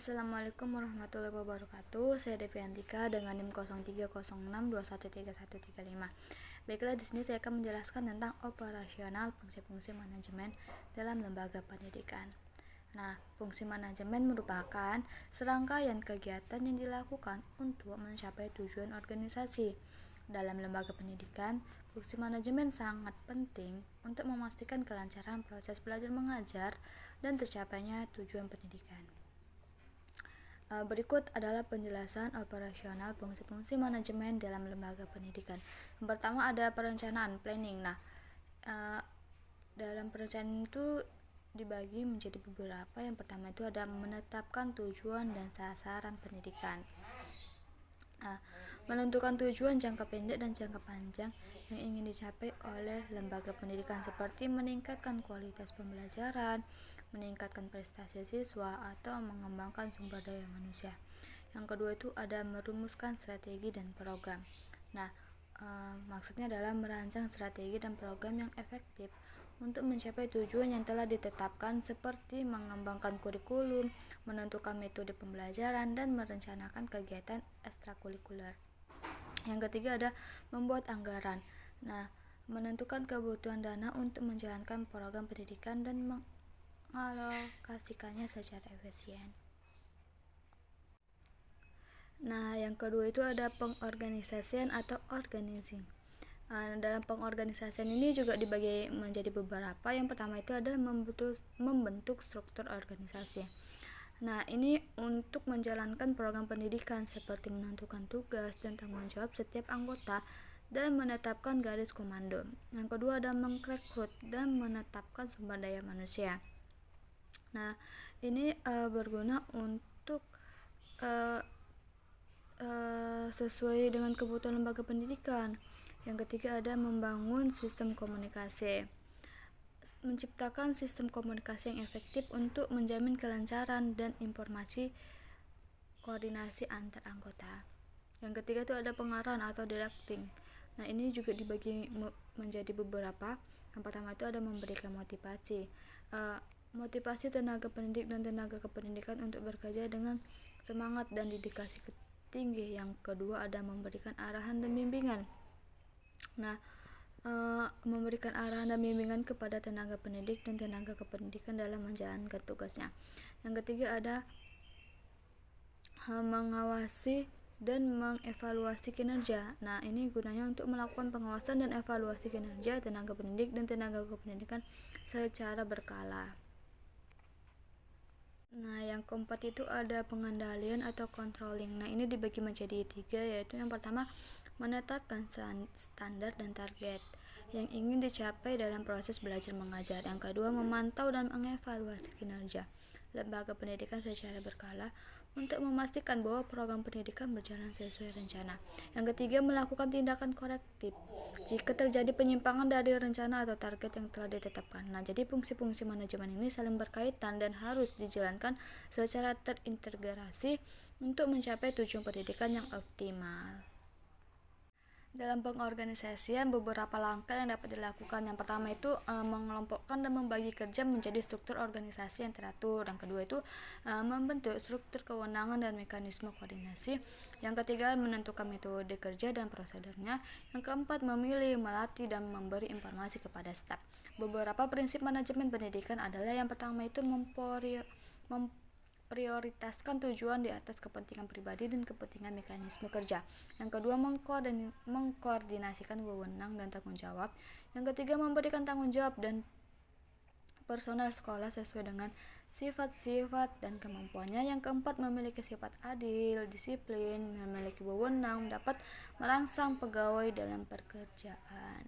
Assalamualaikum warahmatullahi wabarakatuh. Saya Devi Antika dengan NIM 0306213135. Baiklah, di sini saya akan menjelaskan tentang operasional fungsi-fungsi manajemen dalam lembaga pendidikan. Nah, fungsi manajemen merupakan serangkaian kegiatan yang dilakukan untuk mencapai tujuan organisasi. Dalam lembaga pendidikan, fungsi manajemen sangat penting untuk memastikan kelancaran proses belajar mengajar dan tercapainya tujuan pendidikan. Berikut adalah penjelasan operasional fungsi-fungsi manajemen dalam lembaga pendidikan. Yang pertama ada perencanaan, planning. Dalam perencanaan itu dibagi menjadi beberapa. Yang pertama itu ada menetapkan tujuan dan sasaran pendidikan. Menentukan tujuan jangka pendek dan jangka panjang yang ingin dicapai oleh lembaga pendidikan seperti meningkatkan kualitas pembelajaran, meningkatkan prestasi siswa, atau mengembangkan sumber daya manusia. Yang kedua itu ada merumuskan strategi dan program. Maksudnya adalah merancang strategi dan program yang efektif untuk mencapai tujuan yang telah ditetapkan seperti mengembangkan kurikulum, menentukan metode pembelajaran, dan merencanakan kegiatan ekstrakurikuler. Yang ketiga ada membuat anggaran. Menentukan kebutuhan dana untuk menjalankan program pendidikan dan mengalokasikannya secara efisien. Yang kedua itu ada pengorganisasian atau organizing. Dalam pengorganisasian ini juga dibagi menjadi beberapa. Yang pertama itu ada membentuk struktur organisasi. Ini untuk menjalankan program pendidikan seperti menentukan tugas dan tanggung jawab setiap anggota dan menetapkan garis komando. Yang kedua ada merekrut dan menetapkan sumber daya manusia. Ini berguna untuk sesuai dengan kebutuhan lembaga pendidikan. Yang ketiga ada membangun sistem komunikasi. Menciptakan sistem komunikasi yang efektif untuk menjamin kelancaran dan informasi koordinasi antar anggota. Yang ketiga itu ada pengarahan atau directing. Ini juga dibagi menjadi beberapa. Yang pertama itu ada memberikan motivasi. Motivasi tenaga pendidik dan tenaga kependidikan untuk bekerja dengan semangat dan dedikasi tinggi. Yang kedua ada memberikan arahan dan bimbingan. Memberikan arahan dan bimbingan kepada tenaga pendidik dan tenaga kependidikan dalam menjalankan tugasnya. Yang ketiga ada mengawasi dan mengevaluasi kinerja. Ini gunanya untuk melakukan pengawasan dan evaluasi kinerja tenaga pendidik dan tenaga kependidikan secara berkala. Yang keempat itu ada pengendalian atau controlling. Ini dibagi menjadi 3, yaitu yang pertama menetapkan standar dan target yang ingin dicapai dalam proses belajar mengajar. Yang kedua memantau dan mengevaluasi kinerja lembaga pendidikan secara berkala untuk memastikan bahwa program pendidikan berjalan sesuai rencana. Yang ketiga melakukan tindakan korektif jika terjadi penyimpangan dari rencana atau target yang telah ditetapkan. Jadi fungsi-fungsi manajemen ini saling berkaitan dan harus dijalankan secara terintegrasi untuk mencapai tujuan pendidikan yang optimal. Dalam pengorganisasian beberapa langkah yang dapat dilakukan. Yang pertama itu mengelompokkan dan membagi kerja menjadi struktur organisasi yang teratur. Yang kedua itu membentuk struktur kewenangan dan mekanisme koordinasi. Yang ketiga menentukan metode kerja dan prosedurnya. Yang keempat memilih, melatih, dan memberi informasi kepada staf. Beberapa prinsip manajemen pendidikan adalah yang pertama itu memprioritaskan tujuan di atas kepentingan pribadi dan kepentingan mekanisme kerja. Yang kedua mengkoordinasikan wewenang dan tanggung jawab. Yang ketiga memberikan tanggung jawab dan personel sekolah sesuai dengan sifat-sifat dan kemampuannya. Yang keempat memiliki sifat adil, disiplin, memiliki wewenang, dapat merangsang pegawai dalam pekerjaan.